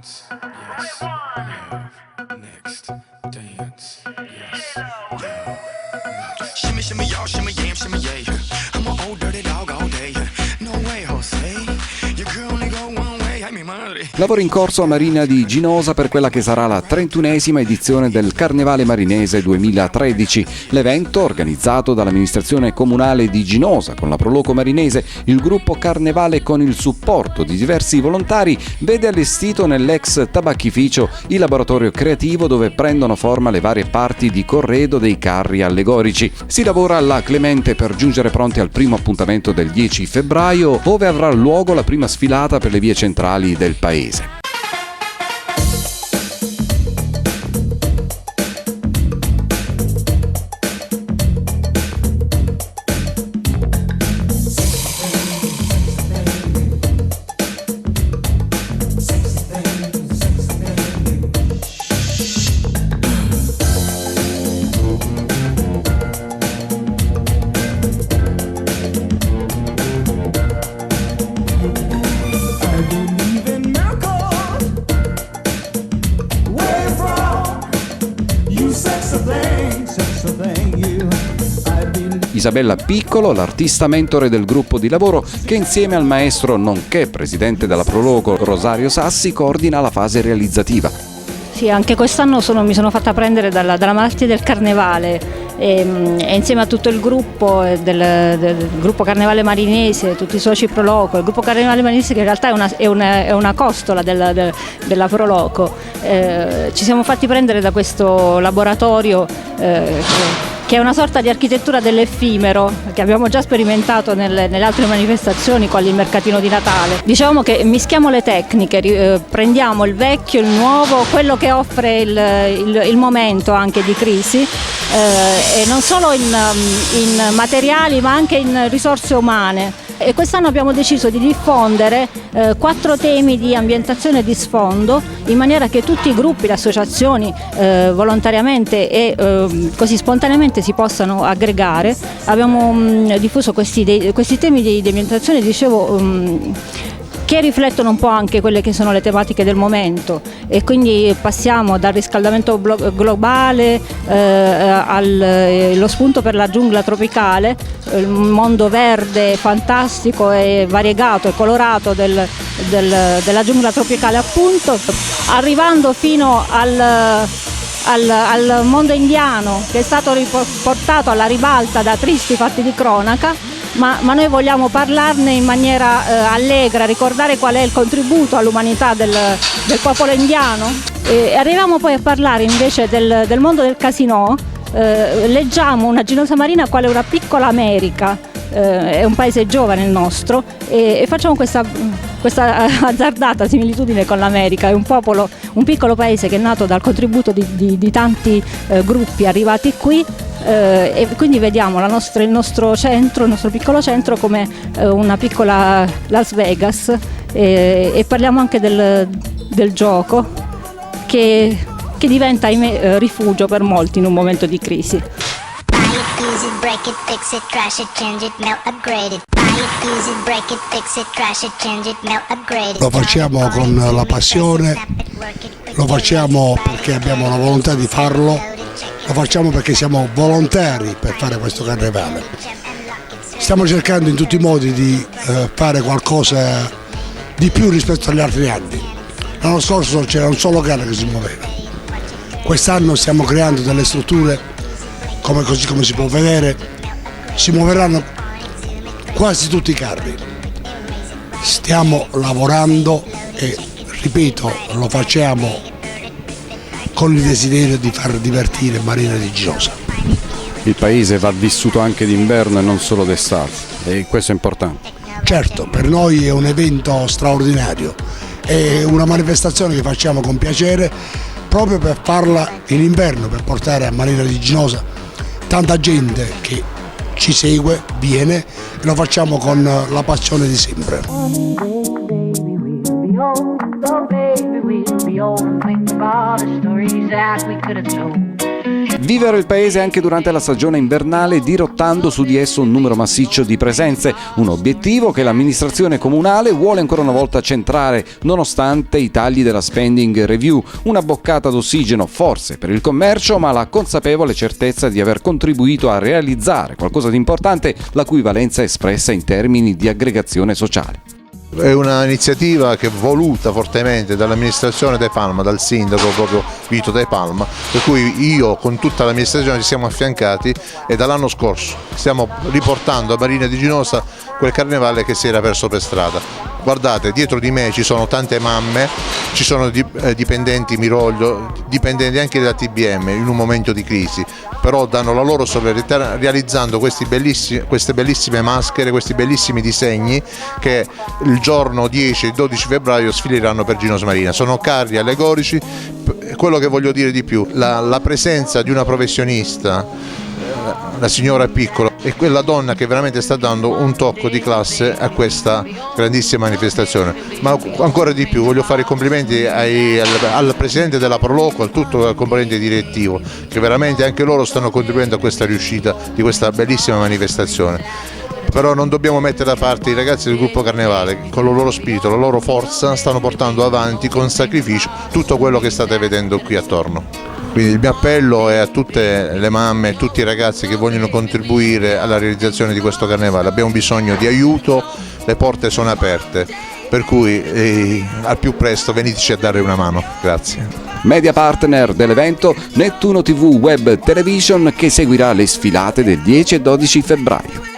dance, yes, love, next, dance, yes, love, next. Shimmy, shimmy, y'all, shimmy, yam, shimmy, yeah. I'm an old dirty dog all day. No way, Jose, your girl only go one way. Ay, mi madre. Lavoro in corso a Marina di Ginosa per quella che sarà la 31esima edizione del Carnevale Marinese 2013. L'evento, organizzato dall'amministrazione comunale di Ginosa con la Proloco Marinese, il gruppo Carnevale con il supporto di diversi volontari, vede allestito nell'ex tabacchificio il laboratorio creativo dove prendono forma le varie parti di corredo dei carri allegorici. Si lavora alla Clemente per giungere pronti al primo appuntamento del 10 febbraio, dove avrà luogo la prima sfilata per le vie centrali del paese. Isabella Piccolo, l'artista mentore del gruppo di lavoro che insieme al maestro nonché presidente della Proloco Rosario Sassi coordina la fase realizzativa. Sì, anche quest'anno mi sono fatta prendere dalla malattia del carnevale e insieme a tutto il gruppo del gruppo Carnevale Marinese, tutti i soci Proloco, il gruppo Carnevale Marinese che in realtà è una costola della Proloco, ci siamo fatti prendere da questo laboratorio che è una sorta di architettura dell'effimero che abbiamo già sperimentato nelle altre manifestazioni, quali il mercatino di Natale. Diciamo che mischiamo le tecniche, prendiamo il vecchio, il nuovo, quello che offre il momento anche di crisi, e non solo in materiali ma anche in risorse umane. E quest'anno abbiamo deciso di diffondere 4 temi di ambientazione e di sfondo, in maniera che tutti i gruppi, le associazioni volontariamente e così spontaneamente si possano aggregare. Abbiamo diffuso questi temi di ambientazione, dicevo, che riflettono un po' anche quelle che sono le tematiche del momento, e quindi passiamo dal riscaldamento globale allo spunto per la giungla tropicale, il mondo verde fantastico e variegato e colorato della giungla tropicale, appunto, arrivando fino al mondo indiano, che è stato riportato alla ribalta da tristi fatti di cronaca. Ma noi vogliamo parlarne in maniera allegra, ricordare qual è il contributo all'umanità del popolo indiano. E arriviamo poi a parlare invece del mondo del casinò. Leggiamo una Ginosa Marina quale una piccola America, è un paese giovane il nostro, e facciamo questa azzardata similitudine con l'America. È un piccolo paese che è nato dal contributo di tanti gruppi arrivati qui. E quindi vediamo il nostro piccolo centro come una piccola Las Vegas, e parliamo anche del gioco che diventa, ahimè, rifugio per molti in un momento di crisi. Lo facciamo con la passione, lo facciamo perché abbiamo la volontà di farlo. Lo facciamo perché siamo volontari per fare questo carnevale. Stiamo cercando in tutti i modi di fare qualcosa di più rispetto agli altri anni. L'anno scorso c'era un solo carro che si muoveva. Quest'anno stiamo creando delle strutture, così come si può vedere, si muoveranno quasi tutti i carri. Stiamo lavorando e, ripeto, lo facciamo con il desiderio di far divertire Marina di Ginosa. Il paese va vissuto anche d'inverno e non solo d'estate, e questo è importante. Certo, per noi è un evento straordinario, è una manifestazione che facciamo con piacere proprio per farla in inverno, per portare a Marina di Ginosa tanta gente che ci segue, viene, e lo facciamo con la passione di sempre. Vivere il paese anche durante la stagione invernale, dirottando su di esso un numero massiccio di presenze, un obiettivo che l'amministrazione comunale vuole ancora una volta centrare nonostante i tagli della spending review, una boccata d'ossigeno forse per il commercio, ma la consapevole certezza di aver contribuito a realizzare qualcosa di importante, la cui valenza è espressa in termini di aggregazione sociale. È un'iniziativa che è voluta fortemente dall'amministrazione De Palma, dal sindaco proprio Vito De Palma, per cui io con tutta l'amministrazione ci siamo affiancati e dall'anno scorso stiamo riportando a Marina di Ginosa quel carnevale che si era perso per strada. Guardate, dietro di me ci sono tante mamme, ci sono dipendenti Miroglio, dipendenti anche da TBM in un momento di crisi, però danno la loro solidarietà realizzando queste bellissime maschere, questi bellissimi disegni che il giorno 10 e 12 febbraio sfileranno per Ginosa Marina. Sono carri allegorici. Quello che voglio dire di più, la presenza di una professionista, la signora Piccolo, è quella donna che veramente sta dando un tocco di classe a questa grandissima manifestazione. Ma ancora di più voglio fare i complimenti al presidente della Proloco, a tutto il componente direttivo, che veramente anche loro stanno contribuendo a questa riuscita di questa bellissima manifestazione. Però non dobbiamo mettere da parte i ragazzi del gruppo Carnevale, con il loro spirito, la loro forza, stanno portando avanti con sacrificio tutto quello che state vedendo qui attorno. Quindi il mio appello è a tutte le mamme e tutti i ragazzi che vogliono contribuire alla realizzazione di questo carnevale. Abbiamo bisogno di aiuto, le porte sono aperte, per cui al più presto veniteci a dare una mano. Grazie. Media partner dell'evento Nettuno TV Web Television, che seguirà le sfilate del 10 e 12 febbraio.